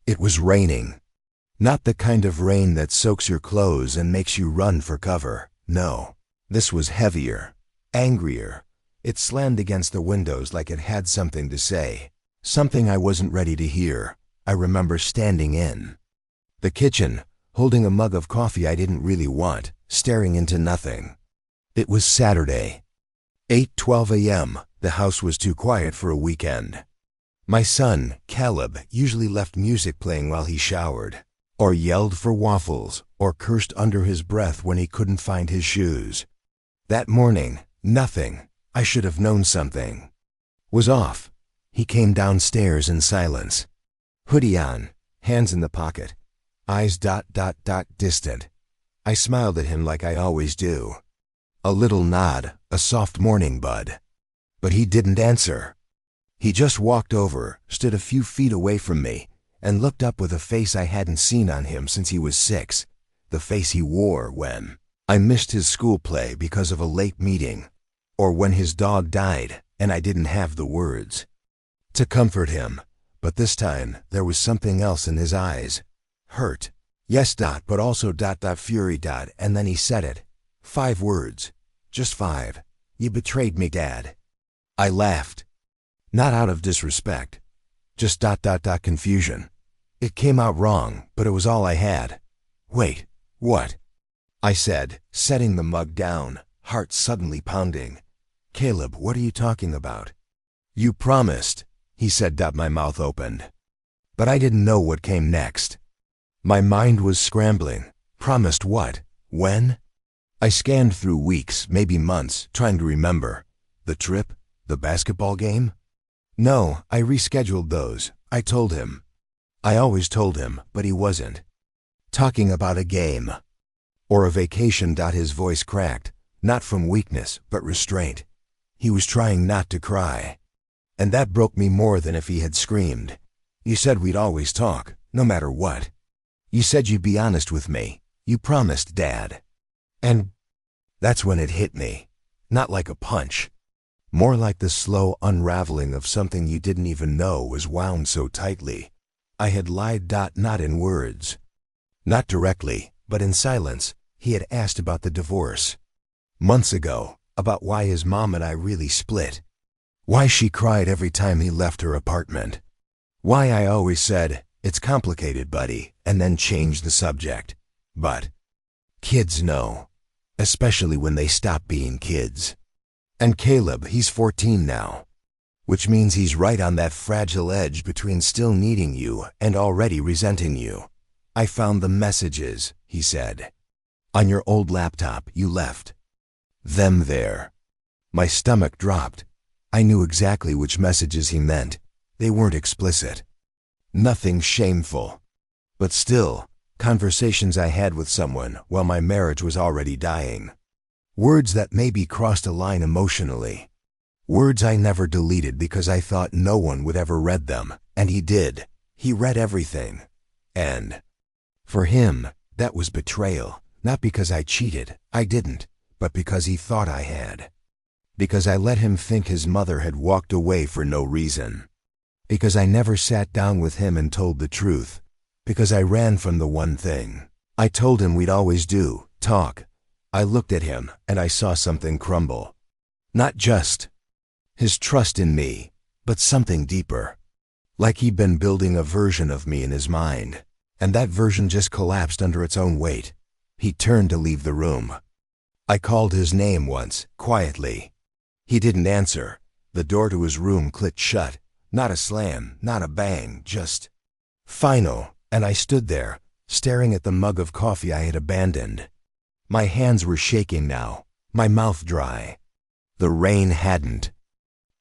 It was raining. Not the kind of rain that soaks your clothes and makes you run for cover. No. This was heavier, angrier. It slammed against the windows like it had something to say. Something I wasn't ready to hear. I remember standing in the kitchen, holding a mug of coffee I didn't really want, staring into nothing. It was Saturday. 8:12 a.m. The house was too quiet for a weekend. My son, Caleb, usually left music playing while he showered, or yelled for waffles, or cursed under his breath when he couldn't find his shoes. That morning, nothing, I should have known something, was off. He came downstairs in silence. Hoodie on, hands in the pocket, eyes distant. I smiled at him like I always do. A little nod, a soft morning, bud. But he didn't answer. He just walked over, stood a few feet away from me, and looked up with a face I hadn't seen on him since he was 6, the face he wore when I missed his school play because of a late meeting, or when his dog died and I didn't have the words to comfort him. But this time, there was something else in his eyes. Hurt. Yes, but also fury. And then he said it. 5 words. Just 5. You betrayed me, Dad. I laughed. Not out of disrespect. Just confusion. It came out wrong, but it was all I had. Wait, what? I said, setting the mug down, heart suddenly pounding. Caleb, what are you talking about? You promised, he said. My mouth opened. But I didn't know what came next. My mind was scrambling. Promised what? When? I scanned through weeks, maybe months, trying to remember. The trip? The basketball game? No, I rescheduled those. I told him. I always told him, but he wasn't talking about a game or a vacation. His voice cracked, not from weakness, but restraint. He was trying not to cry. And that broke me more than if he had screamed. You said we'd always talk, no matter what. You said you'd be honest with me. You promised, Dad. And that's when it hit me. Not like a punch. More like the slow unraveling of something you didn't even know was wound so tightly. I had lied. Not in words. Not directly, but in silence. He had asked about the divorce. Months ago, about why his mom and I really split. Why she cried every time he left her apartment. Why I always said, it's complicated, buddy, and then changed the subject. But kids know. Especially when they stop being kids. And Caleb, he's 14 now. Which means he's right on that fragile edge between still needing you and already resenting you. I found the messages, he said. On your old laptop, you left them there. My stomach dropped. I knew exactly which messages he meant. They weren't explicit. Nothing shameful. But still, conversations I had with someone while my marriage was already dying. Words that maybe crossed a line emotionally. Words I never deleted because I thought no one would ever read them, and he did. He read everything. And for him, that was betrayal, not because I cheated, I didn't, but because he thought I had. Because I let him think his mother had walked away for no reason. Because I never sat down with him and told the truth. Because I ran from the one thing I told him we'd always do, talk. I looked at him and I saw something crumble. Not just his trust in me, but something deeper. Like he'd been building a version of me in his mind, and that version just collapsed under its own weight. He turned to leave the room. I called his name once, quietly. He didn't answer. The door to his room clicked shut. Not a slam, not a bang, just final. And I stood there, staring at the mug of coffee I had abandoned. My hands were shaking now, my mouth dry. The rain hadn't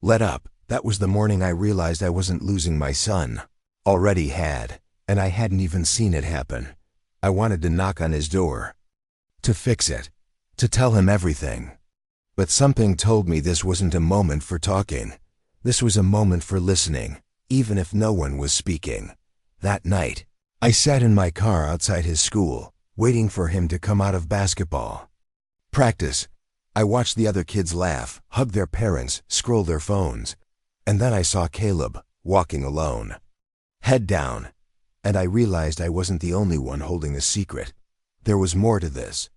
let up. That was the morning I realized I wasn't losing my son. Already had, and I hadn't even seen it happen. I wanted to knock on his door. To fix it. To tell him everything. But something told me this wasn't a moment for talking. This was a moment for listening, even if no one was speaking. That night, I sat in my car outside his school, waiting for him to come out of basketball practice. I watched the other kids laugh, hug their parents, scroll their phones. And then I saw Caleb, walking alone. Head down. and I realized I wasn't the only one holding a secret. There was more to this,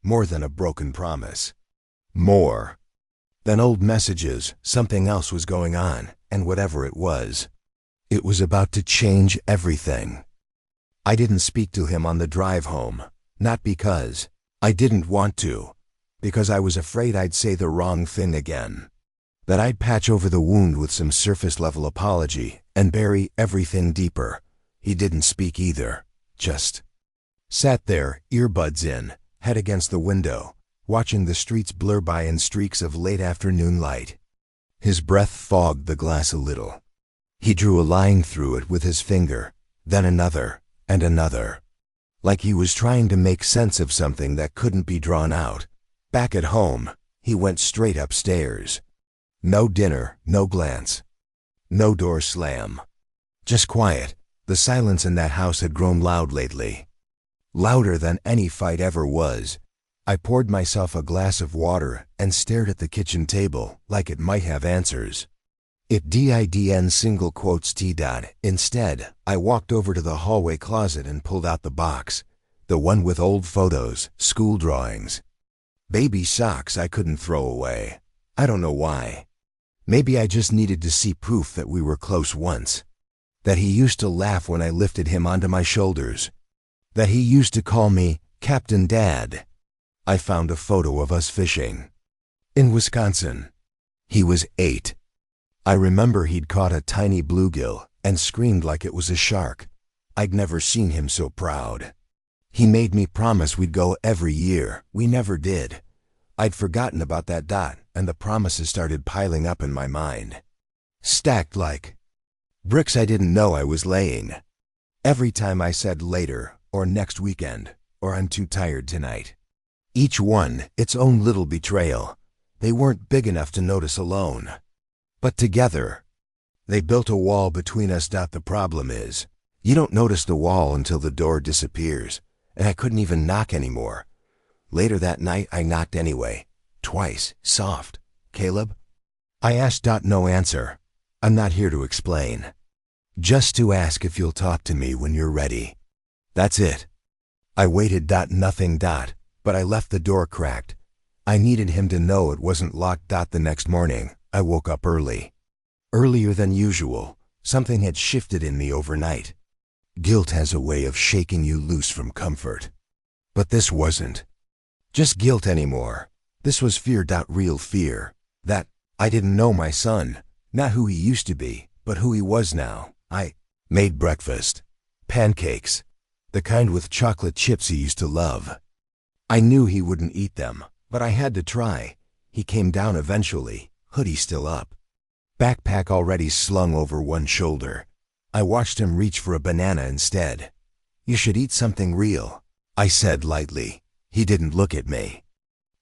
more than a broken promise. More than old messages. Something else was going on, and whatever it was about to change everything. I didn't speak to him on the drive home, not because I didn't want to, because I was afraid I'd say the wrong thing again, that I'd patch over the wound with some surface-level apology and bury everything deeper. He didn't speak either, just sat there, earbuds in, head against the window, watching the streets blur by in streaks of late afternoon light. His breath fogged the glass a little. He drew a line through it with his finger, then another, and another, like he was trying to make sense of something that couldn't be drawn out. Back at home, he went straight upstairs. No dinner, no glance, no door slam. Just quiet. The silence in that house had grown loud lately. Louder than any fight ever was. I poured myself a glass of water and stared at the kitchen table like it might have answers. It didn't single quotes T. Instead, I walked over to the hallway closet and pulled out the box, the one with old photos, school drawings, baby socks I couldn't throw away. I don't know why. Maybe I just needed to see proof that we were close once, that he used to laugh when I lifted him onto my shoulders, that he used to call me Captain Dad. I found a photo of us fishing in Wisconsin. He was 8. I remember he'd caught a tiny bluegill and screamed like it was a shark. I'd never seen him so proud. He made me promise we'd go every year. We never did. I'd forgotten about that, and the promises started piling up in my mind, stacked like bricks I didn't know I was laying. Every time I said later, or next weekend, or I'm too tired tonight. Each one its own little betrayal. They weren't big enough to notice alone, but together, they built a wall between us. The problem is, you don't notice the wall until the door disappears, and I couldn't even knock anymore. Later that night, I knocked anyway, twice, soft. Caleb? I asked. No answer. I'm not here to explain. Just to ask if you'll talk to me when you're ready. That's it. I waited. Nothing. But I left the door cracked. I needed him to know it wasn't locked. The next morning, I woke up early. Earlier than usual. Something had shifted in me overnight. Guilt has a way of shaking you loose from comfort. But this wasn't just guilt anymore. This was fear. Real fear. That I didn't know my son. Not who he used to be, but who he was now. I made breakfast. Pancakes. The kind with chocolate chips he used to love. I knew he wouldn't eat them, but I had to try. He came down eventually, hoodie still up, backpack already slung over one shoulder. I watched him reach for a banana instead. You should eat something real, I said lightly. He didn't look at me.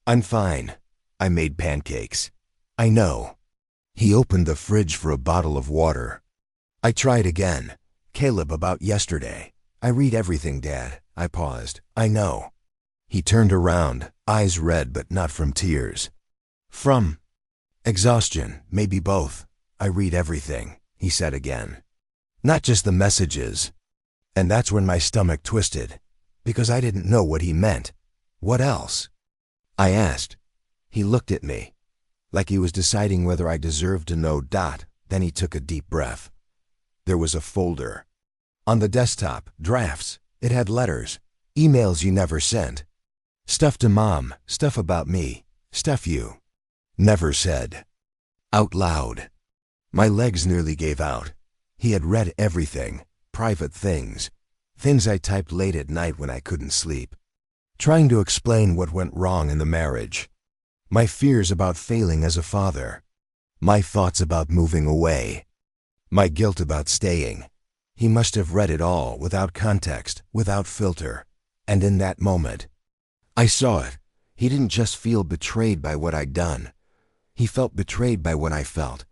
I'm fine. I made pancakes. I know. He opened the fridge for a bottle of water. I tried again. Caleb, about yesterday. I read everything, Dad. I paused. I know. He turned around, eyes red but not from tears. From exhaustion, maybe both. I read everything, he said again. Not just the messages. And that's when my stomach twisted, because I didn't know what he meant. What else? I asked. He looked at me, like he was deciding whether I deserved to know. Then he took a deep breath. There was a folder. On the desktop, drafts. It had letters, emails you never sent. Stuff to Mom, stuff about me, stuff you never said. Out loud. My legs nearly gave out. He had read everything, private things, things I typed late at night when I couldn't sleep, trying to explain what went wrong in the marriage. My fears about failing as a father. My thoughts about moving away. My guilt about staying. He must have read it all without context, without filter. And in that moment, I saw it. He didn't just feel betrayed by what I'd done. He felt betrayed by what I felt,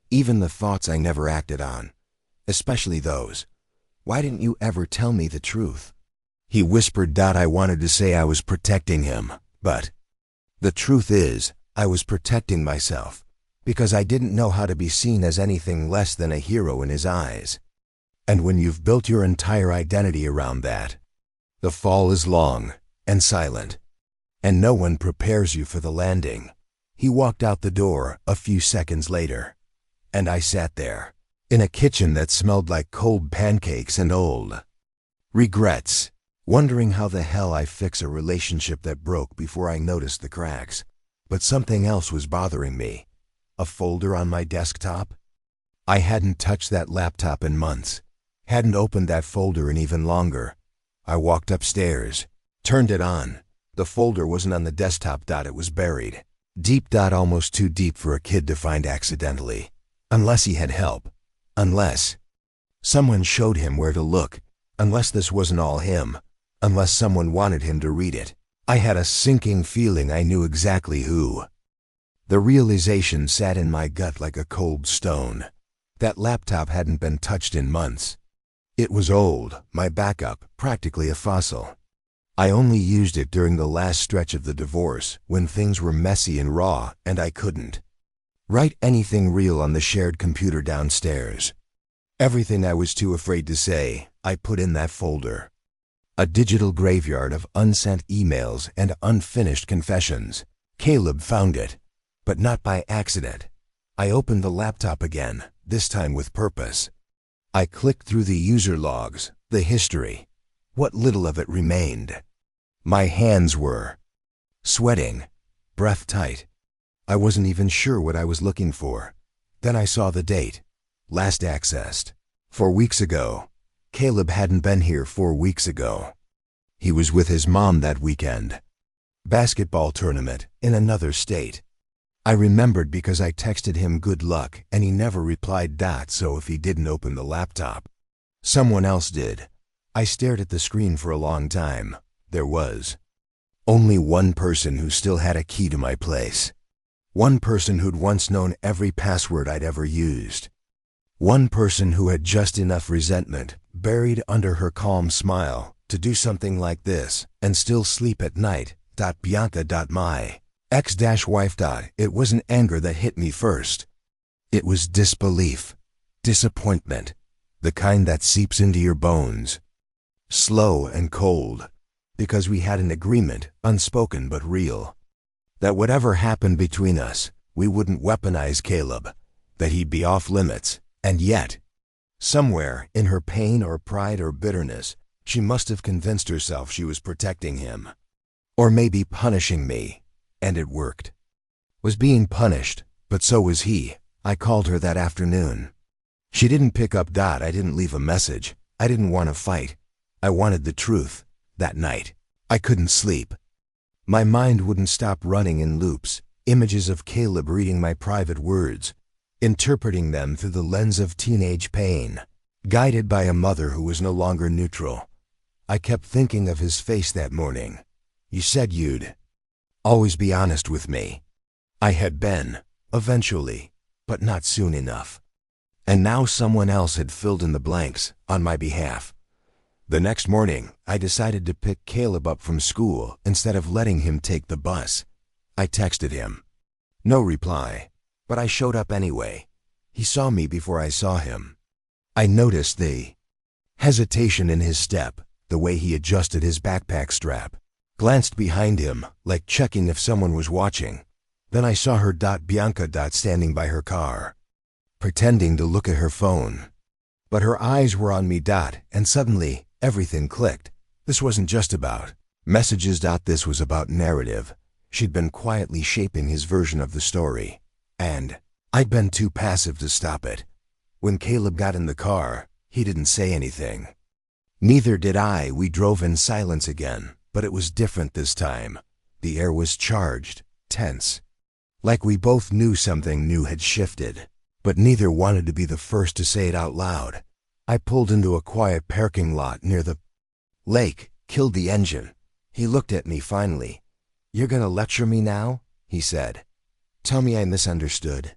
even the thoughts I never acted on, especially those. Why didn't you ever tell me the truth? He whispered. I wanted to say I was protecting him, but the truth is, I was protecting myself, because I didn't know how to be seen as anything less than a hero in his eyes. And when you've built your entire identity around that, the fall is long and silent, and no one prepares you for the landing. He walked out the door a few seconds later, and I sat there, in a kitchen that smelled like cold pancakes and old regrets, wondering how the hell I fix a relationship that broke before I noticed the cracks. But something else was bothering me. A folder on my desktop? I hadn't touched that laptop in months, hadn't opened that folder in even longer. I walked upstairs, turned it on. The folder wasn't on the desktop. It was buried. Deep. Almost too deep for a kid to find accidentally. Unless he had help. Unless someone showed him where to look. Unless this wasn't all him. Unless someone wanted him to read it. I had a sinking feeling I knew exactly who. The realization sat in my gut like a cold stone. That laptop hadn't been touched in months. It was old, my backup, practically a fossil. I only used it during the last stretch of the divorce, when things were messy and raw, and I couldn't write anything real on the shared computer downstairs. Everything I was too afraid to say, I put in that folder. A digital graveyard of unsent emails and unfinished confessions. Caleb found it, but not by accident. I opened the laptop again, this time with purpose. I clicked through the user logs, the history, what little of it remained. My hands were sweating, breath tight. I wasn't even sure what I was looking for. Then I saw the date. Last accessed 4 weeks ago. Caleb hadn't been here 4 weeks ago. He was with his mom that weekend. Basketball tournament in another state. I remembered because I texted him good luck and he never replied. So if he didn't open the laptop, someone else did. I stared at the screen for a long time. There was only one person who still had a key to my place. One person who'd once known every password I'd ever used. One person who had just enough resentment buried under her calm smile to do something like this and still sleep at night. Bianca. My ex-wife. It wasn't anger that hit me first. It was disbelief, disappointment, the kind that seeps into your bones. Slow and cold, because we had an agreement, unspoken but real, that whatever happened between us, we wouldn't weaponize Caleb, that he'd be off limits. And yet, somewhere in her pain or pride or bitterness, she must have convinced herself she was protecting him. Or maybe punishing me. And it worked. Was being punished, but so was he. I called her that afternoon. She didn't pick up. I didn't leave a message. I didn't want to fight. I wanted the truth. That night, I couldn't sleep. My mind wouldn't stop running in loops, images of Caleb reading my private words, interpreting them through the lens of teenage pain, guided by a mother who was no longer neutral. I kept thinking of his face that morning. You said you'd always be honest with me. I had been, eventually, but not soon enough. And now someone else had filled in the blanks on my behalf. The next morning, I decided to pick Caleb up from school instead of letting him take the bus. I texted him. No reply, but I showed up anyway. He saw me before I saw him. I noticed the hesitation in his step, the way he adjusted his backpack strap, glanced behind him, like checking if someone was watching. Then I saw her. Bianca. Standing by her car, pretending to look at her phone. But her eyes were on me. And suddenly, everything clicked. This wasn't just about messages. This was about narrative. She'd been quietly shaping his version of the story. And I'd been too passive to stop it. When Caleb got in the car, he didn't say anything. Neither did I. We drove in silence again, but it was different this time. The air was charged, tense. Like we both knew something new had shifted, but neither wanted to be the first to say it out loud. I pulled into a quiet parking lot near the lake, killed the engine. He looked at me finally. "You're gonna lecture me now?" he said. "Tell me I misunderstood."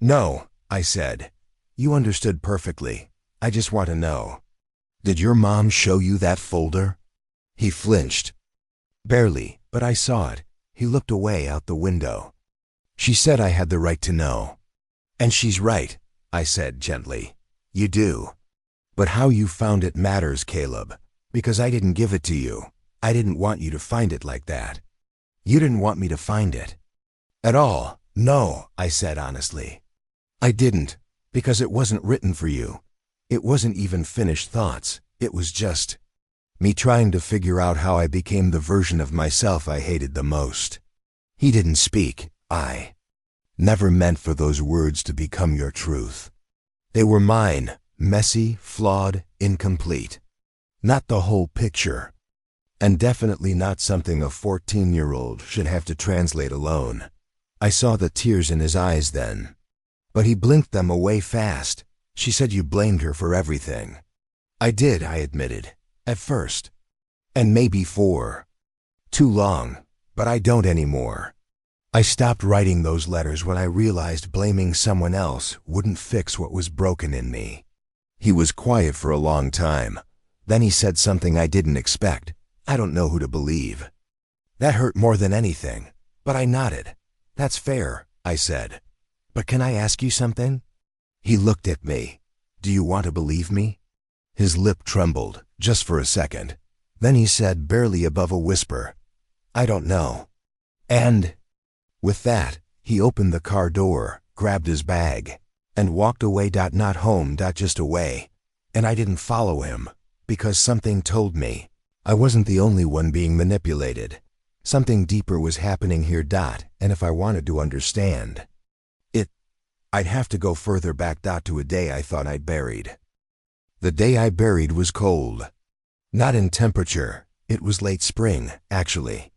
"No," I said. "You understood perfectly. I just want to know. Did your mom show you that folder?" He flinched. "Barely, but I saw it." He looked away out the window. "She said I had the right to know." "And she's right," I said gently. "You do. But how you found it matters, Caleb. Because I didn't give it to you. I didn't want you to find it like that. You didn't want me to find it. At all. No, I said honestly. I didn't, because it wasn't written for you. It wasn't even finished thoughts. It was just me trying to figure out how I became the version of myself I hated the most. He didn't speak. I never meant for those words to become your truth. They were mine, messy, flawed, incomplete. Not the whole picture. And definitely not something a 14-year-old should have to translate alone. I saw the tears in his eyes then. But he blinked them away fast. She said you blamed her for everything. I did, I admitted. At first. And maybe for too long. But I don't anymore. I stopped writing those letters when I realized blaming someone else wouldn't fix what was broken in me. He was quiet for a long time. Then he said something I didn't expect. I don't know who to believe. That hurt more than anything. But I nodded. That's fair, I said. But can I ask you something? He looked at me. Do you want to believe me? His lip trembled, just for a second. Then he said, barely above a whisper, I don't know. And with that, he opened the car door, grabbed his bag, and walked away. Not home, just away. And I didn't follow him, because something told me I wasn't the only one being manipulated. Something deeper was happening here. And if I wanted to understand it, I'd have to go further back. To a day I thought I'd buried. The day I buried was cold. Not in temperature, it was late spring, actually.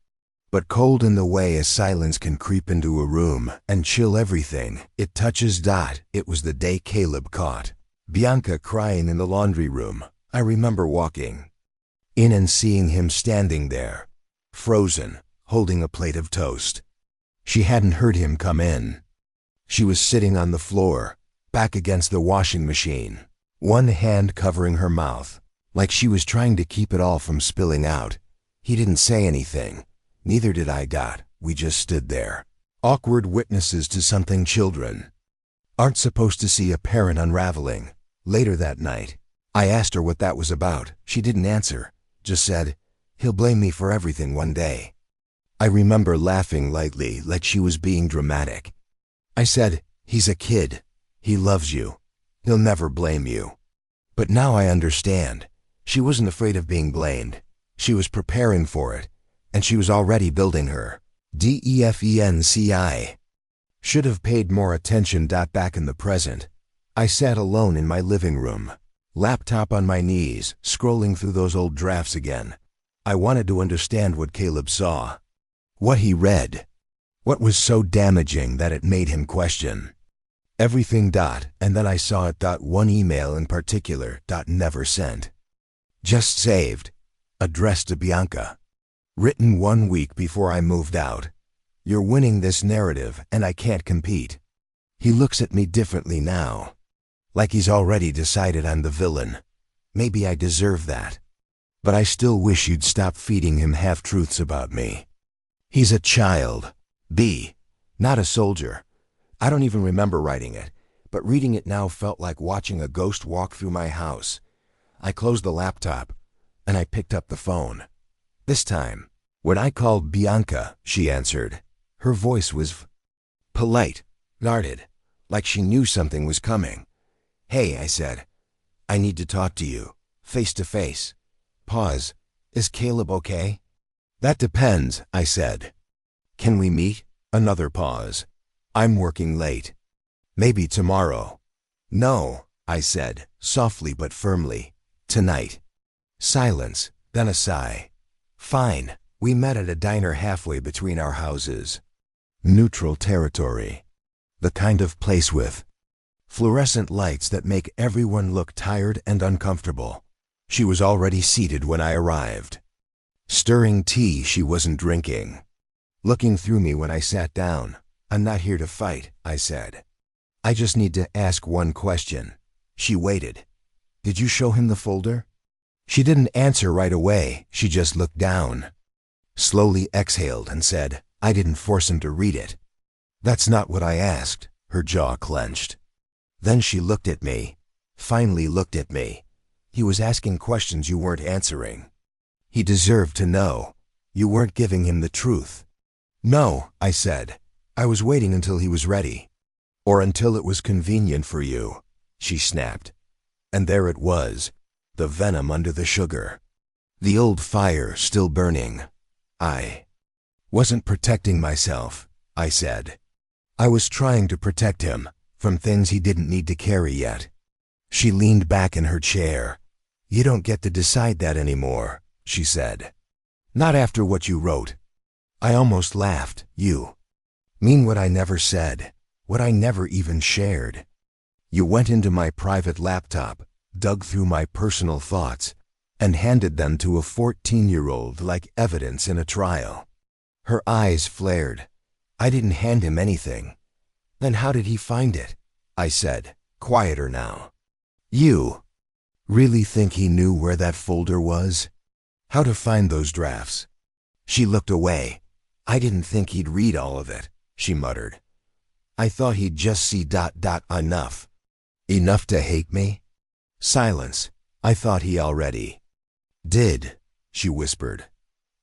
But cold in the way a silence can creep into a room and chill everything it touches. It was the day Caleb caught Bianca crying in the laundry room. I remember walking in and seeing him standing there, frozen, holding a plate of toast. She hadn't heard him come in. She was sitting on the floor, back against the washing machine, one hand covering her mouth, like she was trying to keep it all from spilling out. He didn't say anything. Neither did I. We just stood there, awkward witnesses to something children aren't supposed to see a parent unraveling. Later that night, I asked her what that was about. She didn't answer, just said, he'll blame me for everything one day. I remember laughing lightly, like she was being dramatic. I said, he's a kid. He loves you. He'll never blame you. But now I understand. She wasn't afraid of being blamed. She was preparing for it, and she was already building her defense. Should have paid more attention. Back in the present, I sat alone in my living room, laptop on my knees, scrolling through those old drafts again. I wanted to understand what Caleb saw, what he read, what was so damaging that it made him question everything. And then I saw it. One email in particular. Never sent. Just saved. Addressed to Bianca. Written 1 week before I moved out. You're winning this narrative and I can't compete. He looks at me differently now. Like he's already decided I'm the villain. Maybe I deserve that. But I still wish you'd stop feeding him half-truths about me. He's a child. Not a soldier. I don't even remember writing it, but reading it now felt like watching a ghost walk through my house. I closed the laptop, and I picked up the phone. This time, when I called Bianca, she answered. Her voice was polite, guarded, like she knew something was coming. Hey, I said. I need to talk to you, face to face. Pause. Is Caleb okay? That depends, I said. Can we meet? Another pause. I'm working late. Maybe tomorrow. No, I said, softly but firmly. Tonight. Silence, then a sigh. Fine. We met at a diner halfway between our houses. Neutral territory. The kind of place with fluorescent lights that make everyone look tired and uncomfortable. She was already seated when I arrived. Stirring tea she wasn't drinking. Looking through me when I sat down. I'm not here to fight, I said. I just need to ask one question. She waited. Did you show him the folder? She didn't answer right away. She just looked down. Slowly exhaled and said, I didn't force him to read it. That's not what I asked. Her jaw clenched. Then she looked at me. Finally looked at me. He was asking questions you weren't answering. He deserved to know. You weren't giving him the truth. No, I said. I was waiting until he was ready. Or until it was convenient for you, she snapped. And there it was, the venom under the sugar. The old fire still burning. I wasn't protecting myself, I said. I was trying to protect him from things he didn't need to carry yet. She leaned back in her chair. You don't get to decide that anymore, she said. Not after what you wrote. I almost laughed. You mean what I never said, what I never even shared. You went into my private laptop, dug through my personal thoughts, and handed them to a 14-year-old like evidence in a trial. Her eyes flared. I didn't hand him anything. Then how did he find it? I said, quieter now. You really think he knew where that folder was? How to find those drafts? She looked away. I didn't think he'd read all of it, she muttered. I thought he'd just see ... enough. Enough to hate me? Silence. I thought he already did, she whispered.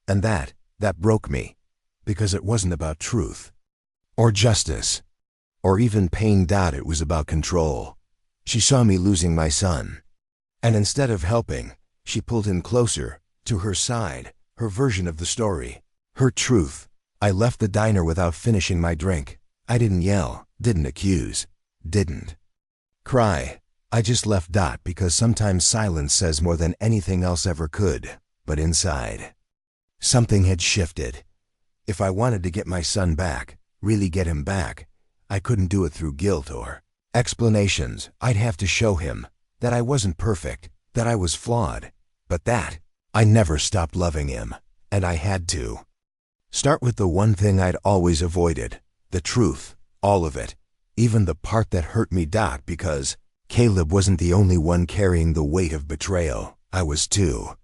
And that broke me, because it wasn't about truth, or justice, or even pain. It was about control. She saw me losing my son, and instead of helping, she pulled him closer, to her side, her version of the story, her truth. I left the diner without finishing my drink. I didn't yell, didn't accuse, didn't cry. I just left. Because sometimes silence says more than anything else ever could. But inside, something had shifted. If I wanted to get my son back, really get him back, I couldn't do it through guilt or explanations. I'd have to show him that I wasn't perfect, that I was flawed, but that I never stopped loving him, and I had to start with the one thing I'd always avoided, the truth, all of it, even the part that hurt me. Because Caleb wasn't the only one carrying the weight of betrayal. I was too.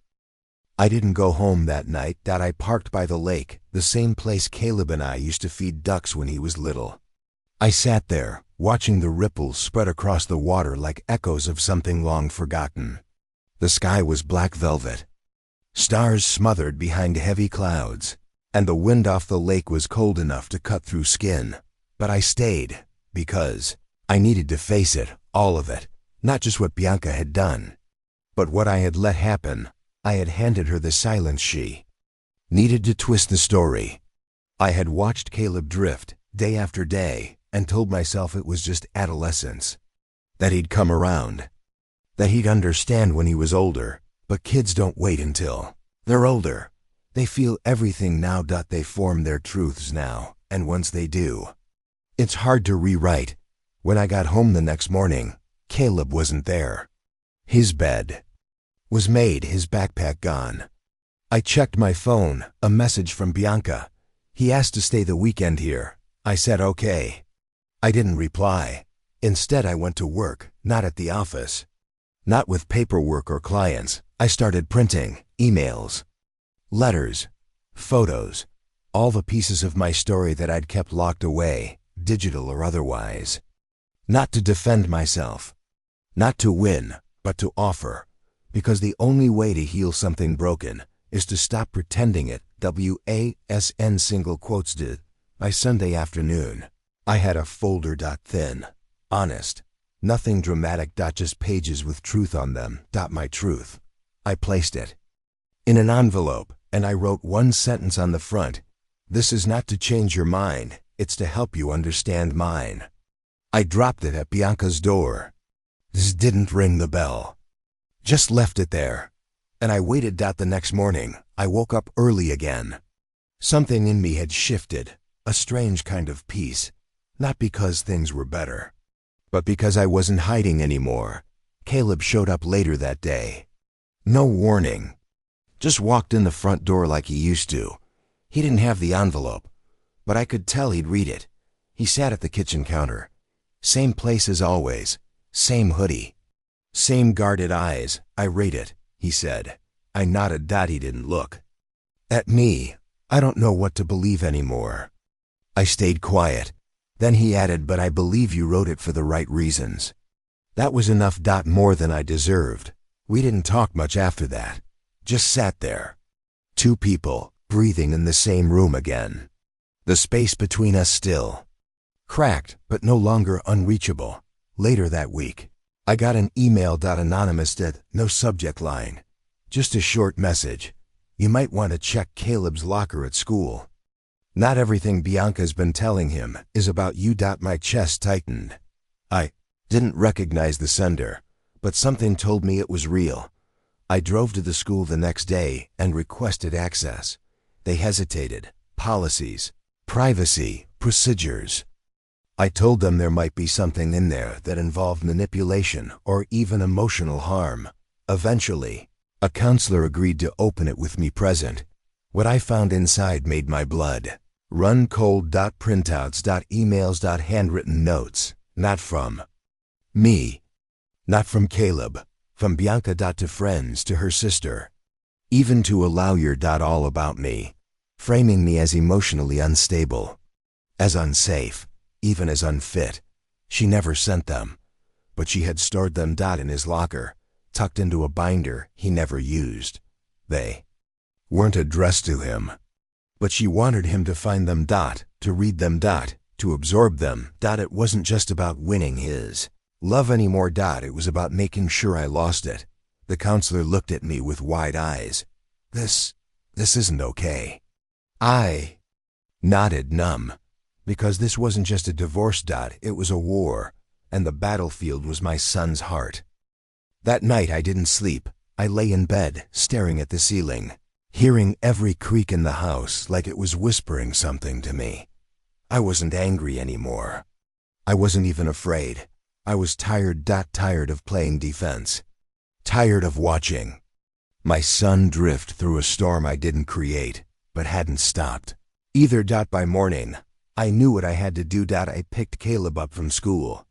I didn't go home that night. I parked by the lake, the same place Caleb and I used to feed ducks when he was little. I sat there, watching the ripples spread across the water like echoes of something long forgotten. The sky was black velvet, stars smothered behind heavy clouds, and the wind off the lake was cold enough to cut through skin. But I stayed, because I needed to face it, all of it, not just what Bianca had done, but what I had let happen. I had handed her the silence she needed to twist the story. I had watched Caleb drift, day after day, and told myself it was just adolescence, that he'd come around, that he'd understand when he was older. But kids don't wait until they're older. They feel everything now. They form their truths now, and once they do, it's hard to rewrite. When I got home the next morning, Caleb wasn't there. His bed was made, his backpack gone. I checked my phone, a message from Bianca. He asked to stay the weekend here. I said okay. I didn't reply. Instead, I went to work, not at the office, not with paperwork or clients. I started printing emails, letters, photos, all the pieces of my story that I'd kept locked away, digital or otherwise. Not to defend myself, not to win, but to offer, because the only way to heal something broken is to stop pretending it. WASN single quotes did. By Sunday afternoon, I had a folder. Thin, honest, nothing dramatic. Just pages with truth on them. My truth. I placed it in an envelope, and I wrote one sentence on the front. This is not to change your mind, it's to help you understand mine. I dropped it at Bianca's door. This didn't ring the bell. Just left it there. And I waited. The next morning, I woke up early again. Something in me had shifted, a strange kind of peace. Not because things were better, but because I wasn't hiding anymore. Caleb showed up later that day. No warning. Just walked in the front door like he used to. He didn't have the envelope, but I could tell he'd read it. He sat at the kitchen counter. Same place as always, same hoodie, same guarded eyes. I read it, he said. I nodded. He didn't look at me. I don't know what to believe anymore. I stayed quiet. Then he added, but I believe you wrote it for the right reasons. That was enough. More than I deserved. We didn't talk much after that. Just sat there. Two people, breathing in the same room again. The space between us still. Cracked, but no longer unreachable. Later that week, I got an email anonymous at no subject line. Just a short message. You might want to check Caleb's locker at school. Not everything Bianca's been telling him is about you. My chest tightened. I didn't recognize the sender, but something told me it was real. I drove to the school the next day and requested access. They hesitated. Policies, privacy, procedures. I told them there might be something in there that involved manipulation or even emotional harm. Eventually, a counselor agreed to open it with me present. What I found inside made my blood run cold. Printouts, emails, handwritten notes. Not from me. Not from Caleb. From Bianca. To friends, to her sister. Even to allow your all about me. Framing me as emotionally unstable. As unsafe. Even as unfit. She never sent them. But she had stored them in his locker, tucked into a binder he never used. They weren't addressed to him. But she wanted him to find them. To read them. To absorb them. It wasn't just about winning his love anymore. It was about making sure I lost it. The counselor looked at me with wide eyes. This isn't okay. I nodded, numb. Because this wasn't just a divorce. It was a war, and the battlefield was my son's heart. That night I didn't sleep. I lay in bed, staring at the ceiling, hearing every creak in the house like it was whispering something to me. I wasn't angry anymore. I wasn't even afraid. I was tired. Tired of playing defense. Tired of watching my son drift through a storm I didn't create, but hadn't stopped. Either. By morning, I knew what I had to do. I picked Caleb up from school.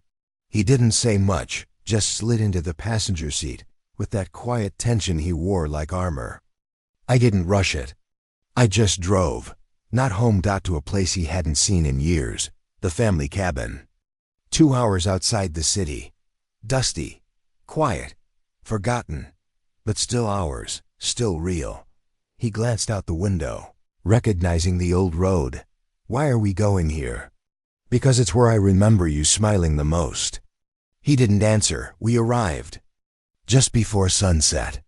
He didn't say much, just slid into the passenger seat with that quiet tension he wore like armor. I didn't rush it. I just drove, not home. To a place he hadn't seen in years, the family cabin. 2 hours outside the city. Dusty, quiet, forgotten, but still ours, still real. He glanced out the window, recognizing the old road. Why are we going here? Because it's where I remember you smiling the most. He didn't answer. We arrived just before sunset.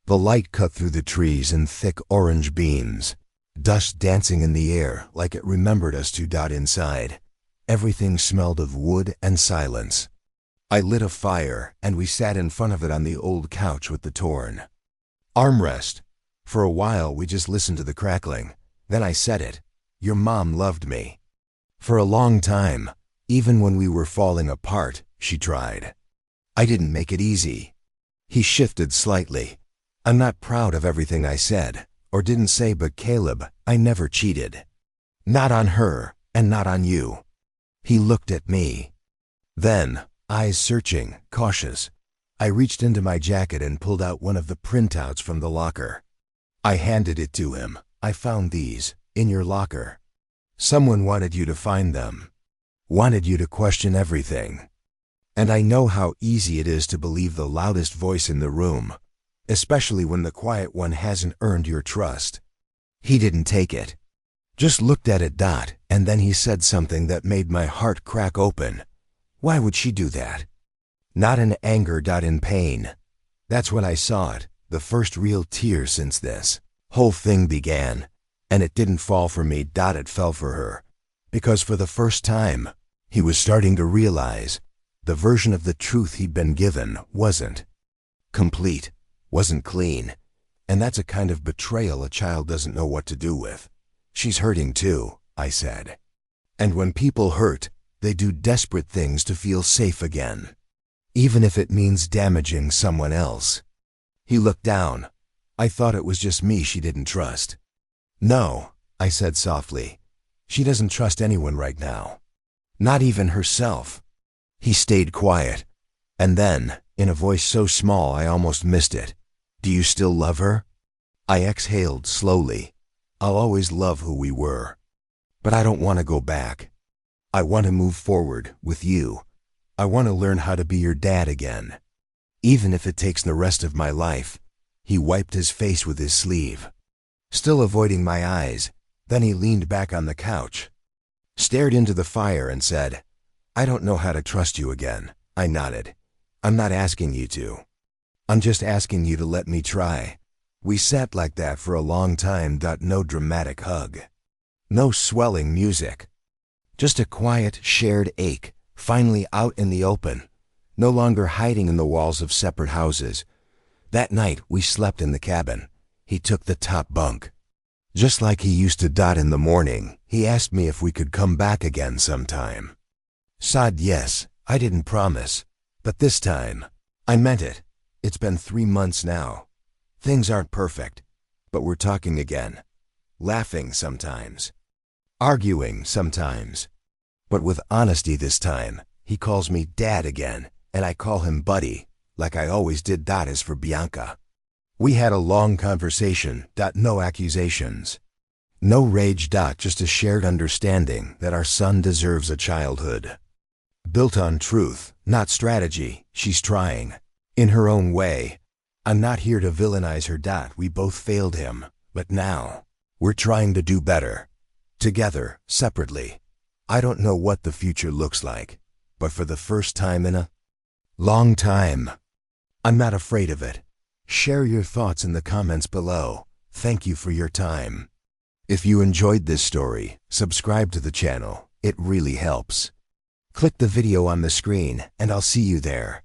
The light cut through the trees in thick orange beams, dust dancing in the air like it remembered us to. Inside, everything smelled of wood and silence. I lit a fire and we sat in front of it on the old couch with the torn armrest. For a while we just listened to the crackling. Then I said it. Your mom loved me. For a long time, even when we were falling apart, she tried. I didn't make it easy. He shifted slightly. I'm not proud of everything I said, or didn't say, but Caleb, I never cheated. Not on her, and not on you. He looked at me. Then, eyes searching, cautious, I reached into my jacket and pulled out one of the printouts from the locker. I handed it to him. I found these in your locker. Someone wanted you to find them. Wanted you to question everything. And I know how easy it is to believe the loudest voice in the room, especially when the quiet one hasn't earned your trust. He didn't take it. Just looked at it. And then he said something that made my heart crack open. Why would she do that? Not in anger. In pain. That's when I saw it, the first real tear since this whole thing began. And it didn't fall for me. It fell for her. Because for the first time, he was starting to realize the version of the truth he'd been given wasn't complete, wasn't clean. And that's a kind of betrayal a child doesn't know what to do with. She's hurting too, I said. And when people hurt, they do desperate things to feel safe again, even if it means damaging someone else. He looked down. I thought it was just me she didn't trust. No, I said softly. She doesn't trust anyone right now. Not even herself. He stayed quiet. And then, in a voice so small I almost missed it, do you still love her? I exhaled slowly. I'll always love who we were. But I don't want to go back. I want to move forward with you. I want to learn how to be your dad again. Even if it takes the rest of my life. He wiped his face with his sleeve, still avoiding my eyes. Then he leaned back on the couch, stared into the fire and said, "I don't know how to trust you again." I nodded. "I'm not asking you to. I'm just asking you to let me try." We sat like that for a long time. No dramatic hug. No swelling music. Just a quiet, shared ache, finally out in the open, no longer hiding in the walls of separate houses. That night, we slept in the cabin. He took the top bunk. Just like he used to. In the morning, he asked me if we could come back again sometime. Said yes. I didn't promise, but this time, I meant it. It's been 3 months now. Things aren't perfect, but we're talking again. Laughing sometimes. Arguing sometimes. But with honesty this time. He calls me Dad again, and I call him Buddy, like I always did. That is for Bianca. We had a long conversation. No accusations. No rage. Just a shared understanding that our son deserves a childhood built on truth, not strategy. She's trying, in her own way. I'm not here to villainize her. We both failed him, but now, we're trying to do better. Together, separately. I don't know what the future looks like, but for the first time in a long time, I'm not afraid of it. Share your thoughts in the comments below. Thank you for your time. If you enjoyed this story, subscribe to the channel. It really helps. Click the video on the screen, and I'll see you there.